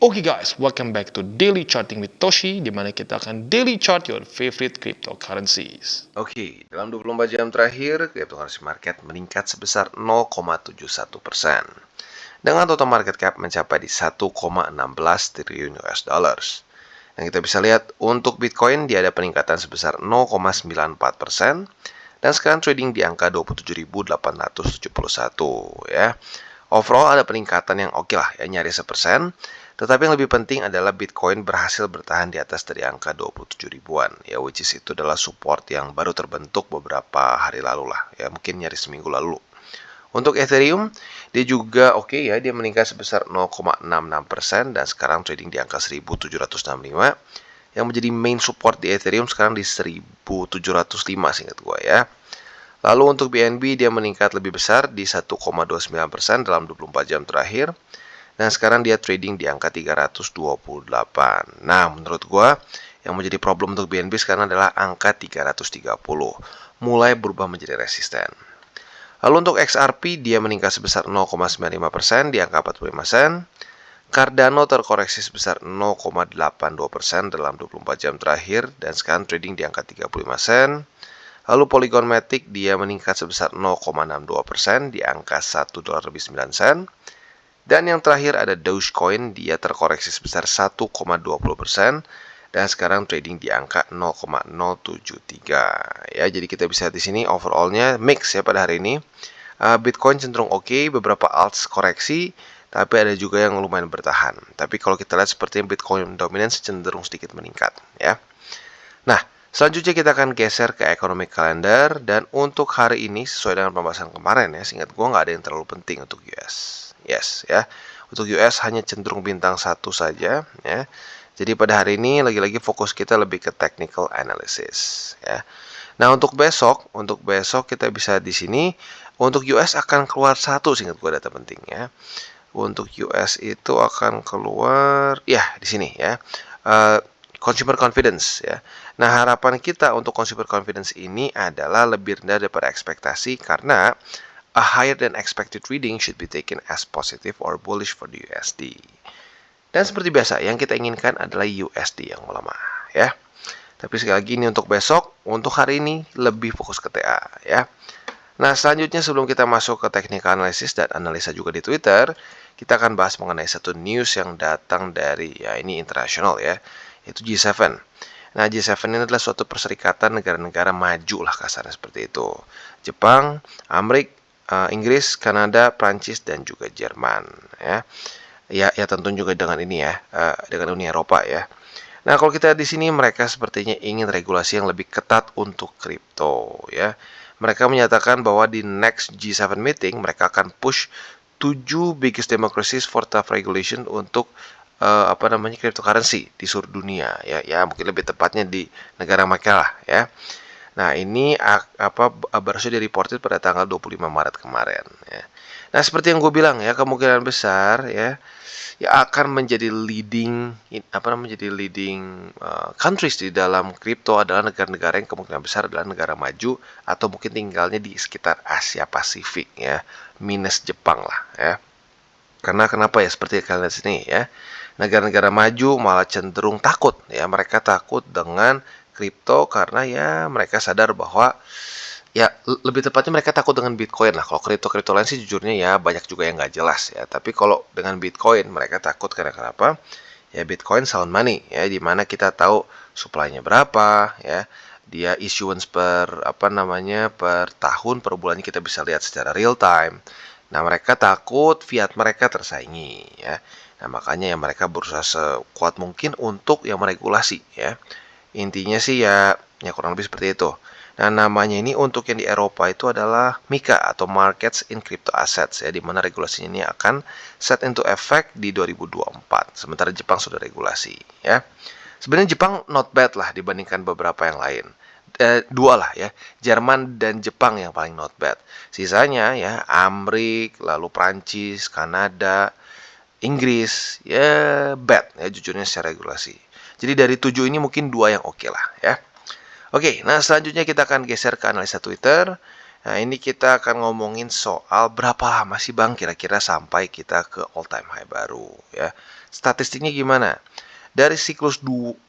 Oke guys, welcome back to Daily Charting with Toshi, di mana kita akan daily chart your favorite cryptocurrencies. Oke, dalam 24 jam terakhir, cryptocurrency market meningkat sebesar 0,71%. Dengan total market cap mencapai di 1,16 triliun US dollars. Dan kita bisa lihat untuk Bitcoin dia ada peningkatan sebesar 0,94%. Dan sekarang trading di angka 27.871 ya. Overall ada peningkatan yang oke lah ya, nyaris 1%. Tetapi yang lebih penting adalah Bitcoin berhasil bertahan di atas dari angka 27 ribuan ya, which is itu adalah support yang baru terbentuk beberapa hari lalu lah ya, mungkin nyaris seminggu lalu. Untuk Ethereum dia juga oke ya, dia meningkat sebesar 0,66% dan sekarang trading di angka 1765. Yang menjadi main support di Ethereum sekarang di 1705 seingat gua ya. Lalu untuk BNB dia meningkat lebih besar di 1,29% dalam 24 jam terakhir. Dan sekarang dia trading di angka 328. Nah, menurut gua yang menjadi problem untuk BNB sekarang adalah angka 330. Mulai berubah menjadi resisten. Lalu untuk XRP dia meningkat sebesar 0,95% di angka 45 sen. Cardano terkoreksi sebesar 0,82% dalam 24 jam terakhir dan sekarang trading di angka 35 sen. Lalu Polygon Matic dia meningkat sebesar 0,62% di angka $1.09. Dan yang terakhir ada Dogecoin, dia terkoreksi sebesar 1,20% dan sekarang trading di angka 0,073 ya. Jadi kita bisa lihat di sini overallnya mix ya pada hari ini. Bitcoin cenderung oke, beberapa alts koreksi, tapi ada juga yang lumayan bertahan. Tapi kalau kita lihat sepertinya Bitcoin dominance cenderung sedikit meningkat ya. Nah, selanjutnya kita akan geser ke economic calendar dan untuk hari ini sesuai dengan pembahasan kemarin ya, seingat gua nggak ada yang terlalu penting untuk US. Yes ya. Untuk US hanya cenderung bintang 1 saja ya. Jadi pada hari ini lagi-lagi fokus kita lebih ke technical analysis ya. Nah, untuk besok kita bisa di sini untuk US akan keluar satu seingat gua data penting ya. Untuk US itu akan keluar ya di sini ya. Consumer confidence ya. Nah, harapan kita untuk consumer confidence ini adalah lebih rendah daripada ekspektasi karena a higher than expected reading should be taken as positive or bullish for the USD. Dan seperti biasa, yang kita inginkan adalah USD yang melemah ya. Tapi sekali lagi ini untuk besok, untuk hari ini lebih fokus ke TA ya. Nah, selanjutnya sebelum kita masuk ke technical analysis dan analisa juga di Twitter, kita akan bahas mengenai satu news yang datang dari ya ini internasional ya, yaitu G7. Nah, G7 ini adalah suatu perserikatan negara-negara maju lah kasarnya seperti itu. Jepang, Amerika, Inggris, Kanada, Prancis dan juga Jerman ya. Ya tentu juga dengan ini ya, dengan Uni Eropa ya. Nah, kalau kita di sini mereka sepertinya ingin regulasi yang lebih ketat untuk kripto ya. Mereka menyatakan bahwa di next G7 meeting mereka akan push 7 biggest democracies for tough regulation untuk cryptocurrency di seluruh dunia ya. Ya, mungkin lebih tepatnya di negara mereka lah ya. Nah, ini baru saja direported pada tanggal 25 Maret kemarin ya. Nah, seperti yang gue bilang ya, kemungkinan besar ya akan menjadi leading countries di dalam kripto adalah negara-negara yang kemungkinan besar adalah negara maju atau mungkin tinggalnya di sekitar Asia Pasifik ya, minus Jepang lah ya. Karena kenapa ya, seperti kalian lihat sini ya, negara-negara maju malah cenderung takut ya, mereka takut dengan kripto karena ya mereka sadar bahwa ya lebih tepatnya mereka takut dengan Bitcoin lah. Kalau kripto-kripto lain sih jujurnya ya banyak juga yang nggak jelas ya. Tapi kalau dengan Bitcoin mereka takut karena kenapa? Ya Bitcoin sound money ya, dimana kita tahu supply-nya berapa ya. Dia issuance per per tahun, per bulannya kita bisa lihat secara real time. Nah, mereka takut fiat mereka tersaingi ya. Nah, makanya ya mereka berusaha sekuat mungkin untuk yang meregulasi ya. Intinya sih ya kurang lebih seperti itu. Nah, namanya ini untuk yang di Eropa itu adalah MiCA atau Markets in Crypto Assets ya, di mana regulasinya ini akan set into effect di 2024. Sementara Jepang sudah regulasi ya. Sebenarnya Jepang not bad lah dibandingkan beberapa yang lain. Dua lah ya, Jerman dan Jepang yang paling not bad. Sisanya ya Amerika, lalu Prancis, Kanada, Inggris ya bad ya jujurnya secara regulasi. Jadi dari 7 ini mungkin 2 yang oke lah ya. Oke, nah selanjutnya kita akan geser ke analisa Twitter. Nah, ini kita akan ngomongin soal berapa lama sih Bang kira-kira sampai kita ke all time high baru ya. statistiknya gimana? Dari siklus 2016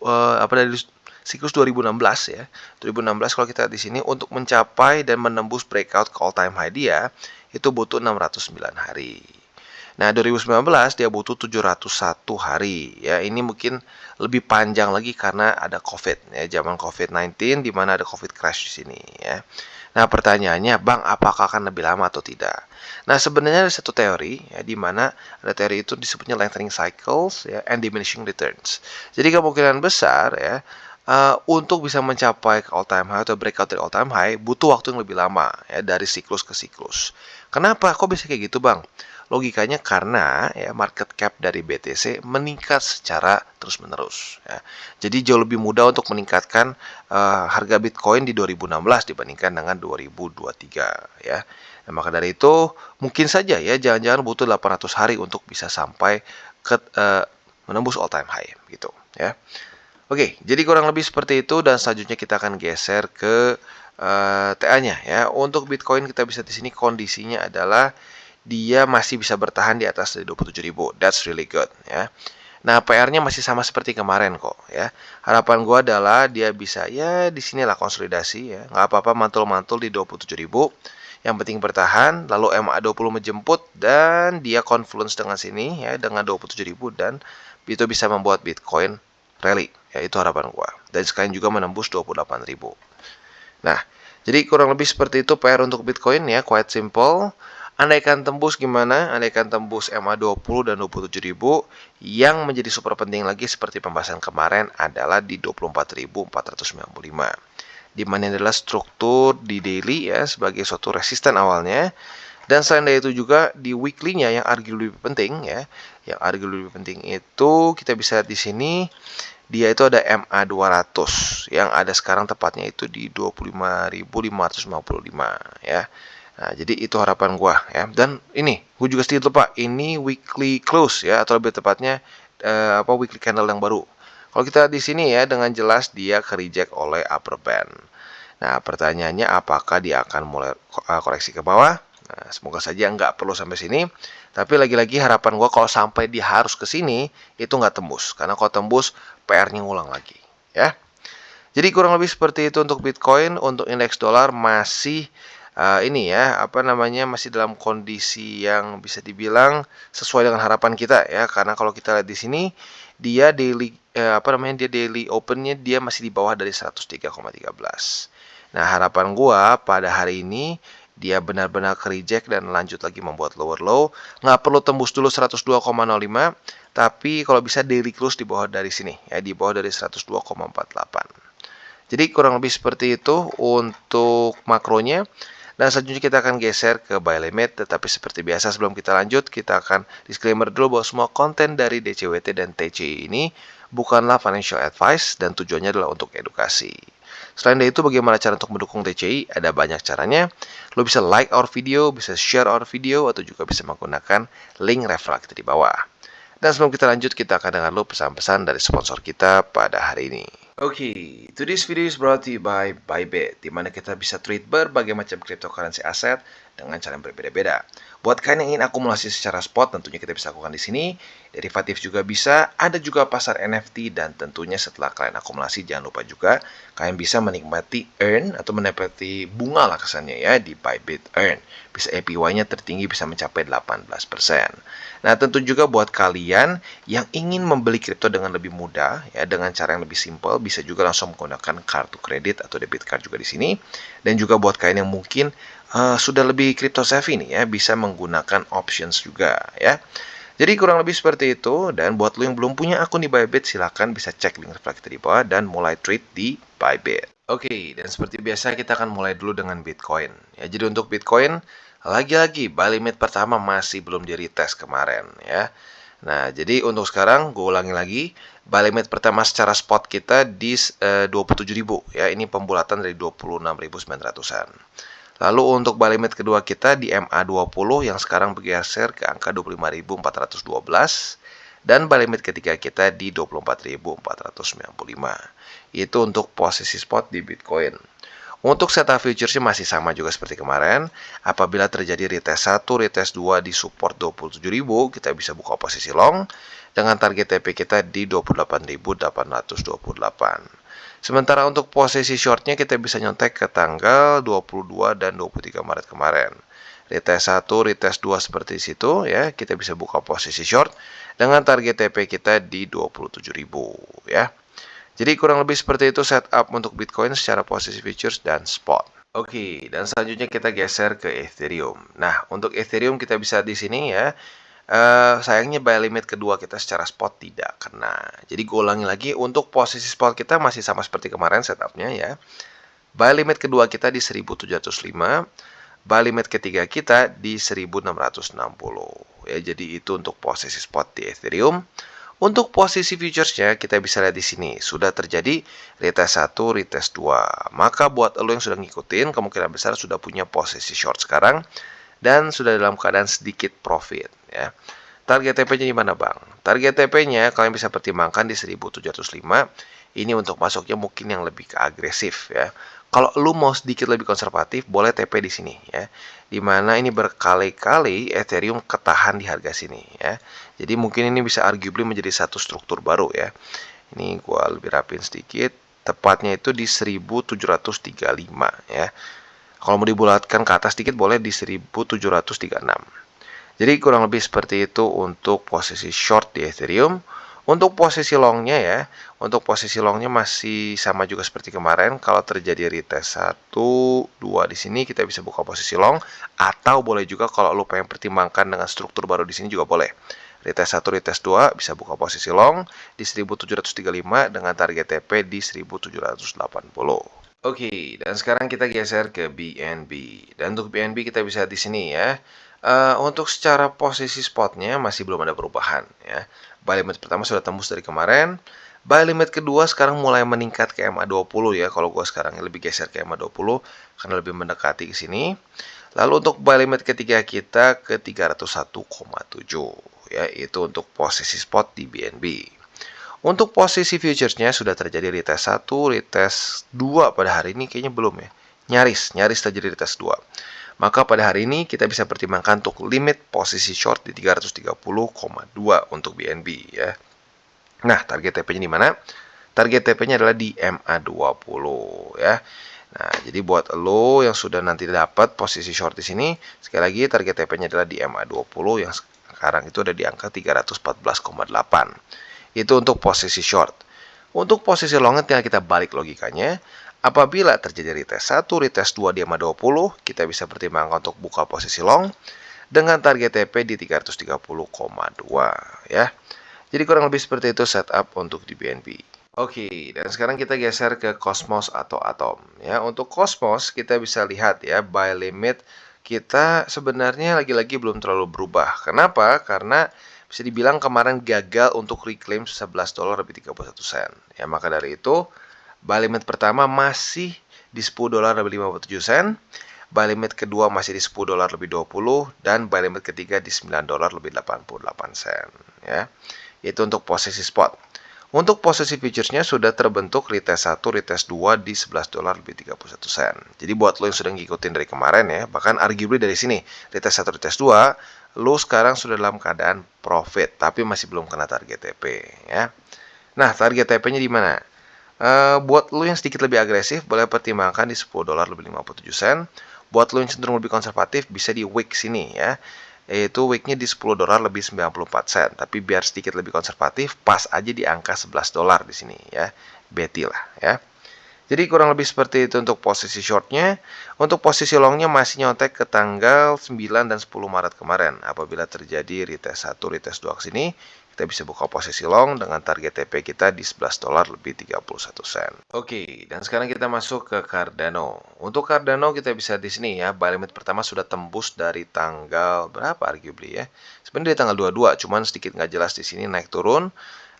ya. 2016 kalau kita lihat di sini untuk mencapai dan menembus breakout ke all time high dia itu butuh 609 hari. Nah, 2019 dia butuh 701 hari ya. Ini mungkin lebih panjang lagi karena ada COVID ya, zaman COVID-19 di mana ada COVID crash di sini ya. Nah, pertanyaannya, Bang, apakah akan lebih lama atau tidak? Nah, sebenarnya ada satu teori ya di mana ada teori itu disebutnya lengthening cycles ya and diminishing returns. Jadi kemungkinan besar ya untuk bisa mencapai ke all time high atau breakout dari all time high butuh waktu yang lebih lama ya dari siklus ke siklus. Kenapa? Kok bisa kayak gitu, Bang? Logikanya karena ya market cap dari BTC meningkat secara terus-menerus ya. Jadi jauh lebih mudah untuk meningkatkan harga Bitcoin di 2016 dibandingkan dengan 2023 ya. Nah, maka dari itu mungkin saja ya jangan-jangan butuh 800 hari untuk bisa sampai ke menembus all time high gitu ya. Oke, jadi kurang lebih seperti itu dan selanjutnya kita akan geser ke TA-nya ya. Untuk Bitcoin kita bisa di sini kondisinya adalah dia masih bisa bertahan di atas dari 27.000. That's really good ya. Nah, PR-nya masih sama seperti kemarin kok ya. Harapan gua adalah dia bisa ya di sinilah konsolidasi ya. Nggak apa-apa mantul-mantul di 27.000. Yang penting bertahan, lalu MA20 menjemput dan dia confluence dengan sini ya dengan 27.000 dan itu bisa membuat Bitcoin rally. Ya, itu harapan gua. Dan sekalian juga menembus 28.000. Nah, jadi kurang lebih seperti itu PR untuk Bitcoin ya, quite simple. Andaikan tembus gimana? Andaikan tembus MA20 dan 27.000, yang menjadi super penting lagi seperti pembahasan kemarin adalah di 24.495. Di mana adalah struktur di daily ya sebagai suatu resisten awalnya. Dan selain dari itu juga di weekly-nya yang arguably lebih penting ya. Yang arguably lebih penting itu kita bisa lihat di sini dia itu ada MA200 yang ada sekarang tepatnya itu di 25.555 ya. Nah, jadi itu harapan gua ya. Dan ini, gua juga sedikit lupa, ini weekly close ya atau lebih tepatnya weekly candle yang baru. Kalau kita di sini ya dengan jelas dia ke reject oleh upper band. Nah, pertanyaannya apakah dia akan mulai koreksi ke bawah? Nah, semoga saja nggak perlu sampai sini. Tapi lagi-lagi harapan gua kalau sampai dia harus ke sini itu nggak tembus. Karena kalau tembus PR-nya ngulang lagi ya. Jadi kurang lebih seperti itu untuk Bitcoin. Untuk indeks dolar masih ini ya masih dalam kondisi yang bisa dibilang sesuai dengan harapan kita ya, karena kalau kita lihat di sini dia daily dia daily opennya dia masih di bawah dari 103,13. Nah, harapan gua pada hari ini dia benar-benar ke reject dan lanjut lagi membuat lower low. Nggak perlu tembus dulu 102,05, tapi kalau bisa daily close di bawah dari sini ya, di bawah dari 102,48. Jadi kurang lebih seperti itu untuk makronya. Dan selanjutnya kita akan geser ke buy limit. Tetapi seperti biasa sebelum kita lanjut, kita akan disclaimer dulu bahwa semua konten dari DCWT dan TCI ini bukanlah financial advice dan tujuannya adalah untuk edukasi. Selain dari itu, bagaimana cara untuk mendukung TCI? Ada banyak caranya. Lo bisa like our video, bisa share our video, atau juga bisa menggunakan link referral kita di bawah. Dan sebelum kita lanjut, kita akan dengar dulu pesan-pesan dari sponsor kita pada hari ini. Okay, today's video is brought to you by Bybit, di mana kita bisa trade berbagai macam cryptocurrency aset dengan cara yang berbeda-beda. Buat kalian yang ingin akumulasi secara spot, tentunya kita bisa lakukan di sini. Derivatif juga bisa, ada juga pasar NFT, dan tentunya setelah kalian akumulasi, jangan lupa juga kalian bisa menikmati earn atau menikmati bunga lah kesannya ya di Bybit Earn. Bisa APY-nya tertinggi bisa mencapai 18%. Nah, tentu juga buat kalian yang ingin membeli kripto dengan lebih mudah ya dengan cara yang lebih simpel, bisa juga langsung menggunakan kartu kredit atau debit card juga di sini. Dan juga buat kalian yang mungkin sudah lebih crypto savvy nih ya, bisa menggunakan options juga ya. Jadi kurang lebih seperti itu. Dan buat lo yang belum punya akun di Bybit, silahkan bisa cek link refleks di bawah dan mulai trade di Bybit. Oke, dan seperti biasa kita akan mulai dulu dengan Bitcoin. Ya, jadi untuk Bitcoin lagi-lagi buy limit pertama masih belum di retest kemarin ya. Nah, jadi untuk sekarang gue ulangi lagi, buy limit pertama secara spot kita di 27.000 ya. Ini pembulatan dari 26.900-an. Lalu untuk buy limit kedua kita di MA20 yang sekarang bergeser ke angka 25.412. Dan buy limit ketiga kita di 24.495. Itu untuk posisi spot di Bitcoin. Untuk setup futuresnya masih sama juga seperti kemarin. Apabila terjadi retest 1, retest 2 di support 27.000, kita bisa buka posisi long dengan target TP kita di 28.828. Sementara untuk posisi shortnya kita bisa nyontek ke tanggal 22 dan 23 Maret kemarin. Retest 1, retest 2 seperti situ ya, kita bisa buka posisi short dengan target TP kita di 27.000 ya. Jadi kurang lebih seperti itu setup untuk Bitcoin secara posisi futures dan spot. Oke, dan selanjutnya kita geser ke Ethereum. Nah, untuk Ethereum kita bisa di sini ya. Sayangnya buy limit kedua kita secara spot tidak kena. Jadi gue ulangi lagi, untuk posisi spot kita masih sama seperti kemarin setupnya ya. Buy limit kedua kita di 1705, buy limit ketiga kita di 1660. Ya, jadi itu untuk posisi spot di Ethereum. Untuk posisi futuresnya kita bisa lihat di sini sudah terjadi retest 1, retest 2. Maka buat lo yang sudah ngikutin kemungkinan besar sudah punya posisi short sekarang dan sudah dalam keadaan sedikit profit ya. Target TP-nya di mana, Bang? Target TP-nya kalian bisa pertimbangkan di 1705. Ini untuk masuknya mungkin yang lebih ke agresif ya. Kalau lu mau sedikit lebih konservatif, boleh TP di sini ya. Dimana ini berkali-kali Ethereum ketahan di harga sini ya. Jadi mungkin ini bisa arguably menjadi satu struktur baru ya. Ini gua lebih rapin sedikit. Tepatnya itu di 1735 ya. Kalau mau dibulatkan ke atas sedikit boleh di 1736. Jadi kurang lebih seperti itu untuk posisi short di Ethereum. Untuk posisi longnya ya, untuk posisi longnya masih sama juga seperti kemarin. Kalau terjadi retest 1, 2 di sini kita bisa buka posisi long. Atau boleh juga kalau lo pengen pertimbangkan dengan struktur baru di sini juga boleh. Retest 1, retest 2 bisa buka posisi long di 1735 dengan target TP di 1780. Oke, dan sekarang kita geser ke BNB. Dan untuk BNB kita bisa di sini ya. Untuk secara posisi spotnya masih belum ada perubahan ya. Buy limit pertama sudah tembus dari kemarin. Buy limit kedua sekarang mulai meningkat ke MA20 ya. Kalau gue sekarang lebih geser ke MA20 karena lebih mendekati ke sini. Lalu untuk buy limit ketiga kita ke 301,7 ya. Itu untuk posisi spot di BNB. Untuk posisi futuresnya sudah terjadi retest 1, retest 2 pada hari ini kayaknya belum ya. Nyaris terjadi retest 2. Maka pada hari ini kita bisa pertimbangkan untuk limit posisi short di 330,2 untuk BNB ya. Nah, target TP-nya di mana? Target TP-nya adalah di MA20 ya. Nah, jadi buat lo yang sudah nanti dapat posisi short di sini, sekali lagi target TP-nya adalah di MA20 yang sekarang itu ada di angka 314,8. Itu untuk posisi short. Untuk posisi long tinggal kita balik logikanya. Apabila terjadi retest 1, retest 2 di MA20, kita bisa pertimbangkan untuk buka posisi long dengan target TP di 330,2 ya. Jadi kurang lebih seperti itu setup untuk di BNB. Oke, dan sekarang kita geser ke Cosmos atau Atom ya. Untuk Cosmos kita bisa lihat ya, buy limit kita sebenarnya lagi-lagi belum terlalu berubah. Kenapa? Karena bisa dibilang kemarin gagal untuk reclaim $11 lebih 31 sen. Ya, maka dari itu buy limit pertama masih di $10 lebih 57 sen. Buy limit kedua masih di $10 lebih 20 dan buy limit ketiga di $9 lebih 88 sen ya. Itu untuk posisi spot. Untuk posisi futuresnya sudah terbentuk retest 1, retest 2 di $11 lebih 31 sen. Jadi buat lo yang sudah ngikutin dari kemarin ya, bahkan arguably dari sini, retest 1, retest 2, lo sekarang sudah dalam keadaan profit, tapi masih belum kena target TP ya. Nah, target TP-nya di mana? Buat lo yang sedikit lebih agresif, boleh pertimbangkan di $10 lebih 57 sen. Buat lo yang cenderung lebih konservatif, bisa di wick sini ya. Yaitu wicknya di $10 lebih 94 sen. Tapi biar sedikit lebih konservatif, pas aja di angka $11 di sini ya. Beti lah ya. Jadi kurang lebih seperti itu untuk posisi shortnya. Untuk posisi longnya masih nyontek ke tanggal 9 dan 10 Maret kemarin. Apabila terjadi retest 1, retest 2 ke sini, kita bisa buka posisi long dengan target TP kita di $11 lebih 31 sen. Oke, dan sekarang kita masuk ke Cardano. Untuk Cardano kita bisa di sini ya, buy limit pertama sudah tembus dari tanggal berapa arguably ya. Sebenarnya di tanggal 22, cuman sedikit nggak jelas di sini naik turun.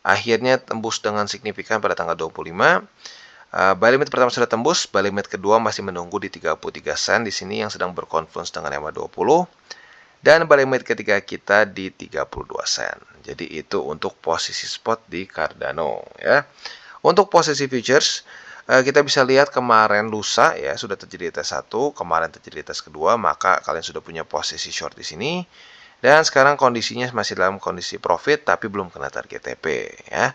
Akhirnya tembus dengan signifikan pada tanggal 25. Buy limit pertama sudah tembus, buy limit kedua masih menunggu di 33 sen di sini yang sedang berkonfluence dengan MA20. Dan buy limit ketiga kita di 32 sen. Jadi itu untuk posisi spot di Cardano ya. Untuk posisi futures, Kita bisa lihat kemarin lusa ya sudah terjadi tes 1, kemarin terjadi tes kedua, maka kalian sudah punya posisi short di sini. Dan sekarang kondisinya masih dalam kondisi profit tapi belum kena target TP ya.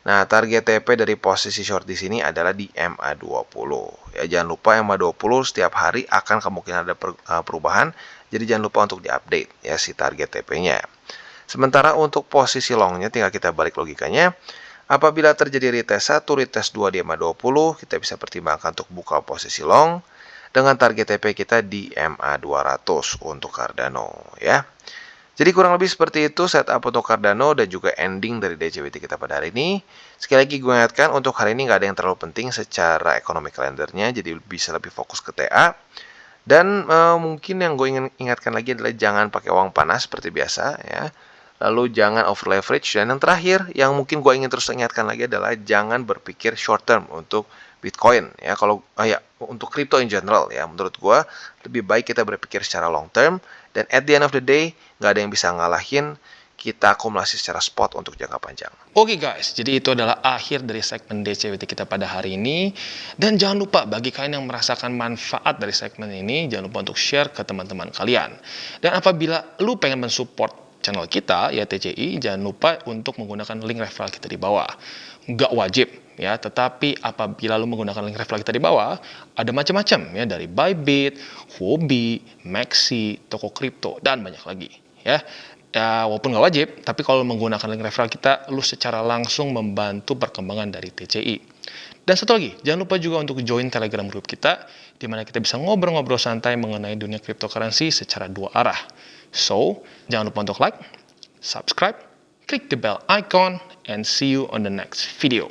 Nah, target TP dari posisi short di sini adalah di MA20. Ya, jangan lupa MA20 setiap hari akan kemungkinan ada perubahan. Jadi jangan lupa untuk diupdate ya si target TP-nya. Sementara untuk posisi long-nya tinggal kita balik logikanya. Apabila terjadi retest 1, retest 2 di MA20, kita bisa pertimbangkan untuk buka posisi long dengan target TP kita di MA200 untuk Cardano ya. Jadi kurang lebih seperti itu setup untuk Cardano dan juga ending dari DCWT kita pada hari ini. Sekali lagi gue ingatkan untuk hari ini nggak ada yang terlalu penting secara ekonomi kalendernya, jadi bisa lebih fokus ke TA. Dan mungkin yang gue ingin ingatkan lagi adalah jangan pakai uang panas seperti biasa ya. Lalu jangan over leverage, dan yang terakhir yang mungkin gue ingin terus ingatkan lagi adalah jangan berpikir short term untuk Bitcoin ya. Kalau ya untuk crypto in general ya, menurut gue lebih baik kita berpikir secara long term, dan at the end of the day nggak ada yang bisa ngalahin kita akumulasi secara spot untuk jangka panjang. Oke guys, jadi itu adalah akhir dari segmen DCWT kita pada hari ini. Dan jangan lupa bagi kalian yang merasakan manfaat dari segmen ini, jangan lupa untuk share ke teman-teman kalian. Dan apabila lu pengen mensupport channel kita, ya TCI, jangan lupa untuk menggunakan link referral kita di bawah. Nggak wajib ya, tetapi apabila lu menggunakan link referral kita di bawah, ada macam-macam ya, dari Bybit, Huobi, Maxi, toko kripto, dan banyak lagi ya. Ya, walaupun nggak wajib, tapi kalau menggunakan link referral kita, lu secara langsung membantu perkembangan dari TCI. Dan satu lagi, jangan lupa juga untuk join Telegram group kita, di mana kita bisa ngobrol-ngobrol santai mengenai dunia cryptocurrency secara dua arah. So, jangan lupa untuk like, subscribe, klik the bell icon, and see you on the next video.